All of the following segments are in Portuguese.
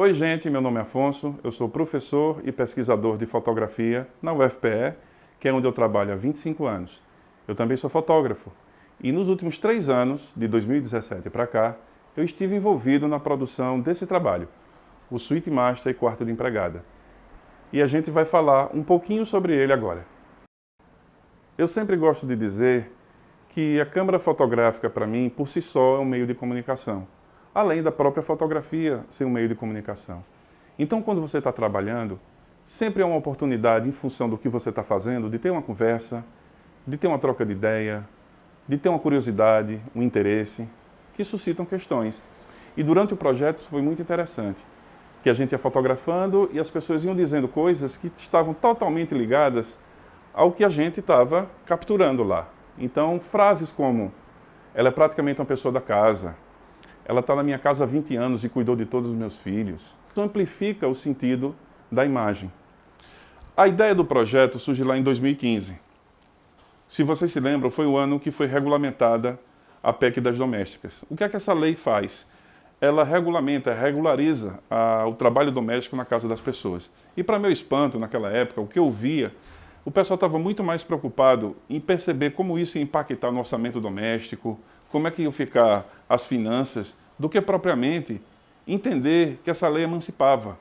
Oi gente, meu nome é Afonso, eu sou professor e pesquisador de fotografia na UFPE, que é onde eu trabalho há 25 anos. Eu também sou fotógrafo e nos últimos 3 anos, de 2017 para cá, eu estive envolvido na produção desse trabalho, o Suíte Master e Quarto de Empregada. E a gente vai falar um pouquinho sobre ele agora. Eu sempre gosto de dizer que a câmera fotográfica, para mim, por si só, é um meio de comunicação, além da própria fotografia ser um meio de comunicação. Então, quando você está trabalhando, sempre é uma oportunidade, em função do que você está fazendo, de ter uma conversa, de ter uma troca de ideia, de ter uma curiosidade, um interesse, que suscitam questões. E durante o projeto isso foi muito interessante, que a gente ia fotografando e as pessoas iam dizendo coisas que estavam totalmente ligadas ao que a gente estava capturando lá. Então, frases como, ela é praticamente uma pessoa da casa, ela está na minha casa há 20 anos e cuidou de todos os meus filhos. Isso amplifica o sentido da imagem. A ideia do projeto surge lá em 2015. Se vocês se lembram, foi o ano que foi regulamentada a PEC das domésticas. O que é que essa lei faz? Ela regulamenta, regulariza o trabalho doméstico na casa das pessoas. E para meu espanto, naquela época, o que eu via, o pessoal estava muito mais preocupado em perceber como isso ia impactar no orçamento doméstico, como é que iam ficar as finanças, do que propriamente entender que essa lei emancipava,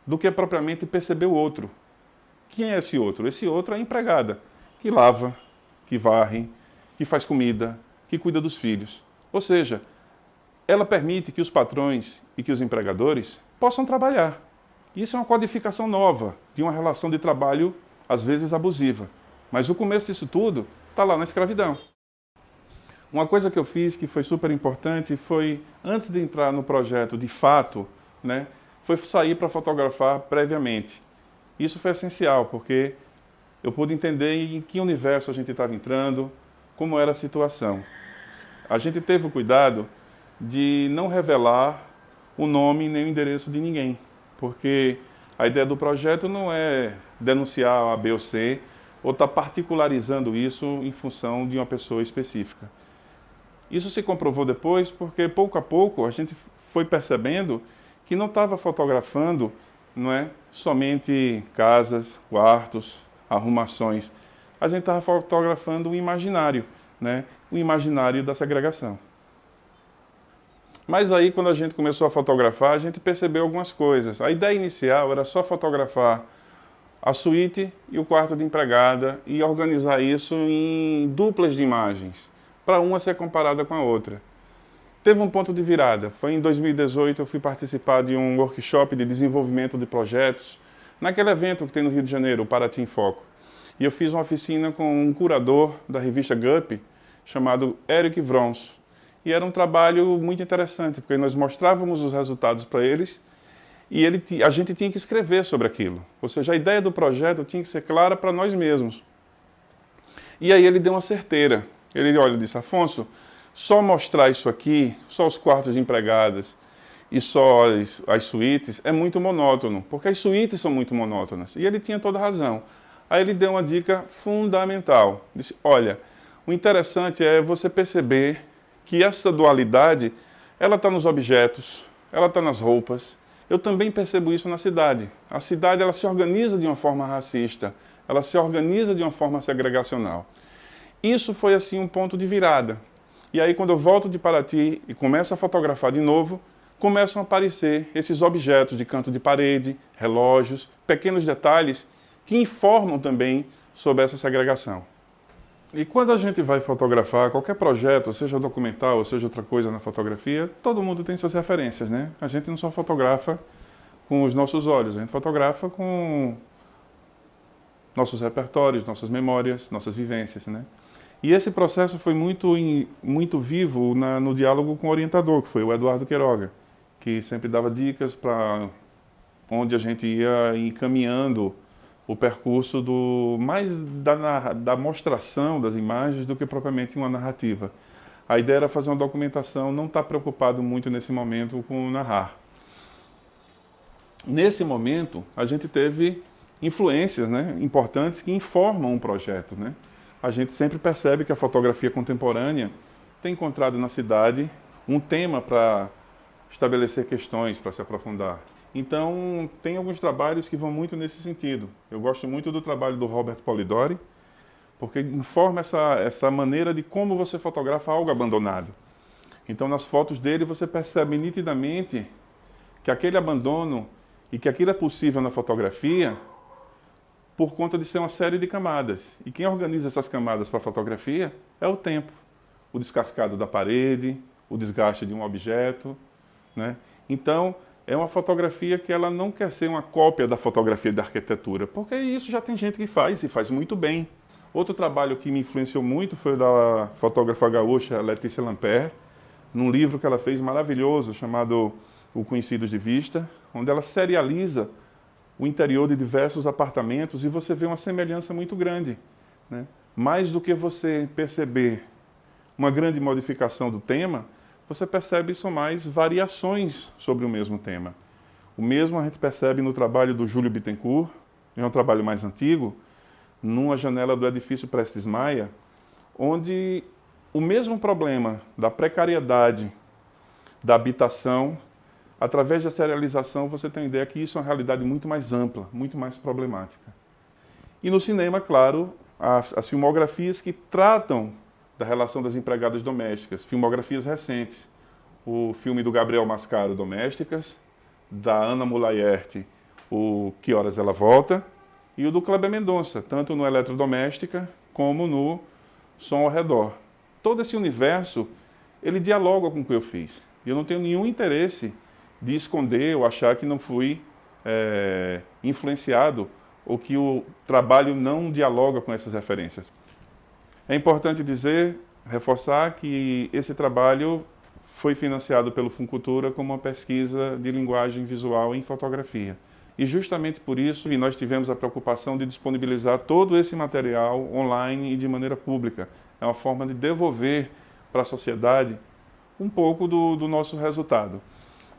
do que propriamente perceber o outro. Quem é esse outro? Esse outro é a empregada, que lava, que varre, que faz comida, que cuida dos filhos. Ou seja, ela permite que os patrões e que os empregadores possam trabalhar. Isso é uma codificação nova de uma relação de trabalho, às vezes abusiva. Mas o começo disso tudo está lá na escravidão. Uma coisa que eu fiz que foi super importante foi, antes de entrar no projeto de fato, foi sair para fotografar previamente. Isso foi essencial, porque eu pude entender em que universo a gente estava entrando, como era a situação. A gente teve o cuidado de não revelar o nome nem o endereço de ninguém, porque a ideia do projeto não é denunciar A, B ou C, ou estar particularizando isso em função de uma pessoa específica. Isso se comprovou depois porque, pouco a pouco, a gente foi percebendo que não estava fotografando somente casas, quartos, arrumações. A gente estava fotografando o imaginário, o imaginário da segregação. Mas aí, quando a gente começou a fotografar, a gente percebeu algumas coisas. A ideia inicial era só fotografar a suíte e o quarto de empregada e organizar isso em duplas de imagens, para uma ser comparada com a outra. Teve um ponto de virada. Foi em 2018, eu fui participar de um workshop de desenvolvimento de projetos, naquele evento que tem no Rio de Janeiro, o Paraty em Foco. E eu fiz uma oficina com um curador da revista Gup, chamado Eric Vrons. E era um trabalho muito interessante, porque nós mostrávamos os resultados para eles e a gente tinha que escrever sobre aquilo. Ou seja, a ideia do projeto tinha que ser clara para nós mesmos. E aí ele deu uma certeira. Ele disse, Afonso, só mostrar isso aqui, só os quartos de empregadas e só as suítes, é muito monótono, porque as suítes são muito monótonas. E ele tinha toda razão. Aí ele deu uma dica fundamental. Disse, olha, o interessante é você perceber que essa dualidade, ela está nos objetos, ela está nas roupas. Eu também percebo isso na cidade. A cidade, ela se organiza de uma forma racista, ela se organiza de uma forma segregacional. Isso foi, assim, um ponto de virada. E aí, quando eu volto de Paraty e começo a fotografar de novo, começam a aparecer esses objetos de canto de parede, relógios, pequenos detalhes que informam também sobre essa segregação. E quando a gente vai fotografar qualquer projeto, seja documental ou seja outra coisa na fotografia, todo mundo tem suas referências, né? A gente não só fotografa com os nossos olhos, a gente fotografa com nossos repertórios, nossas memórias, nossas vivências, né? E esse processo foi muito vivo no diálogo com o orientador, que foi o Eduardo Queiroga, que sempre dava dicas para onde a gente ia encaminhando o percurso mais da mostração das imagens do que propriamente uma narrativa. A ideia era fazer uma documentação, não estar preocupado muito nesse momento com narrar. Nesse momento, a gente teve influências importantes que informam um projeto. A gente sempre percebe que a fotografia contemporânea tem encontrado na cidade um tema para estabelecer questões para se aprofundar. Então, tem alguns trabalhos que vão muito nesse sentido. Eu gosto muito do trabalho do Robert Polidori, porque informa essa maneira de como você fotografa algo abandonado. Então, nas fotos dele, você percebe nitidamente que aquele abandono e que aquilo é possível na fotografia por conta de ser uma série de camadas. E quem organiza essas camadas para a fotografia é o tempo. O descascado da parede, o desgaste de um objeto, né? Então, é uma fotografia que ela não quer ser uma cópia da fotografia da arquitetura, porque isso já tem gente que faz, e faz muito bem. Outro trabalho que me influenciou muito foi da fotógrafa gaúcha Letícia Lampert, num livro que ela fez maravilhoso, chamado O Conhecidos de Vista, onde ela serializa o interior de diversos apartamentos e você vê uma semelhança muito grande, né? Mais do que você perceber uma grande modificação do tema, você percebe só mais variações sobre o mesmo tema. O mesmo a gente percebe no trabalho do Júlio Bittencourt, é um trabalho mais antigo, numa janela do edifício Prestes Maia, onde o mesmo problema da precariedade da habitação, através da serialização, você tem a ideia que isso é uma realidade muito mais ampla, muito mais problemática. E no cinema, claro, as filmografias que tratam da relação das empregadas domésticas, filmografias recentes. O filme do Gabriel Mascaro, Domésticas, da Ana Mulaerte, o Que Horas Ela Volta, e o do Kleber Mendonça, tanto no Eletrodoméstica como no Som ao Redor. Todo esse universo, ele dialoga com o que eu fiz. E eu não tenho nenhum interesse de esconder ou achar que não fui influenciado ou que o trabalho não dialoga com essas referências. É importante dizer, reforçar que esse trabalho foi financiado pelo Funcultura como uma pesquisa de linguagem visual em fotografia. E justamente por isso nós tivemos a preocupação de disponibilizar todo esse material online e de maneira pública. É uma forma de devolver para a sociedade um pouco do nosso resultado.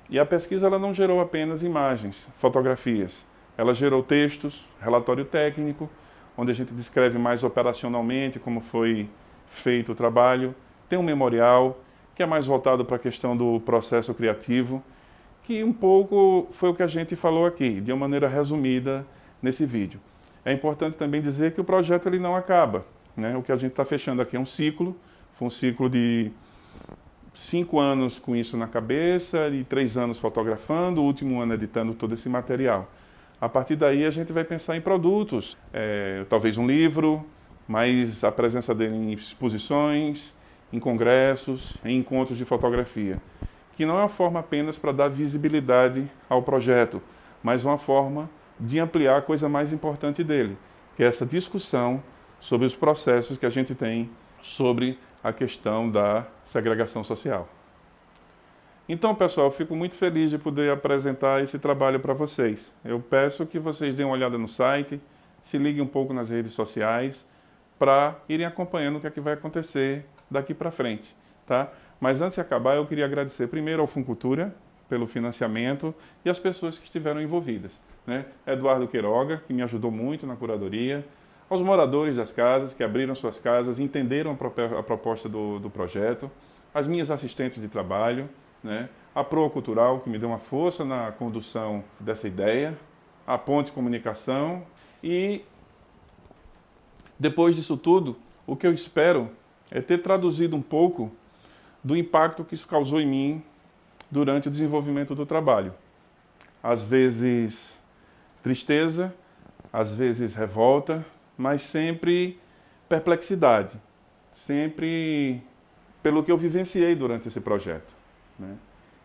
E a pesquisa ela não gerou apenas imagens, fotografias. Ela gerou textos, relatório técnico, onde a gente descreve mais operacionalmente como foi feito o trabalho. Tem um memorial, que é mais voltado para a questão do processo criativo, que um pouco foi o que a gente falou aqui, de uma maneira resumida nesse vídeo. É importante também dizer que o projeto ele não acaba, né? O que a gente está fechando aqui é um ciclo, foi um ciclo de 5 anos com isso na cabeça e 3 anos fotografando, o último ano editando todo esse material. A partir daí a gente vai pensar em produtos, talvez um livro, mas a presença dele em exposições, em congressos, em encontros de fotografia, que não é uma forma apenas para dar visibilidade ao projeto, mas uma forma de ampliar a coisa mais importante dele, que é essa discussão sobre os processos que a gente tem sobre a questão da segregação social. Então, pessoal, eu fico muito feliz de poder apresentar esse trabalho para vocês. Eu peço que vocês deem uma olhada no site, se liguem um pouco nas redes sociais, para irem acompanhando o que é que vai acontecer daqui para frente, tá? Mas antes de acabar, eu queria agradecer primeiro ao Funcultura pelo financiamento e as pessoas que estiveram envolvidas, né? Eduardo Queiroga, que me ajudou muito na curadoria, aos moradores das casas, que abriram suas casas, entenderam a proposta do projeto, as minhas assistentes de trabalho, né? A Proa Cultural, que me deu uma força na condução dessa ideia, a Ponte Comunicação e, depois disso tudo, o que eu espero é ter traduzido um pouco do impacto que isso causou em mim durante o desenvolvimento do trabalho. Às vezes tristeza, às vezes revolta, mas sempre perplexidade, sempre pelo que eu vivenciei durante esse projeto, né?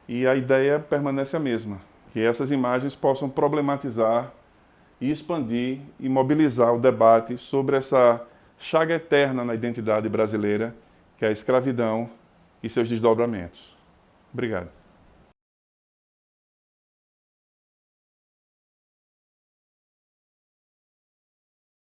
E a ideia permanece a mesma, que essas imagens possam problematizar e expandir e mobilizar o debate sobre essa chaga eterna na identidade brasileira, que é a escravidão e seus desdobramentos. Obrigado.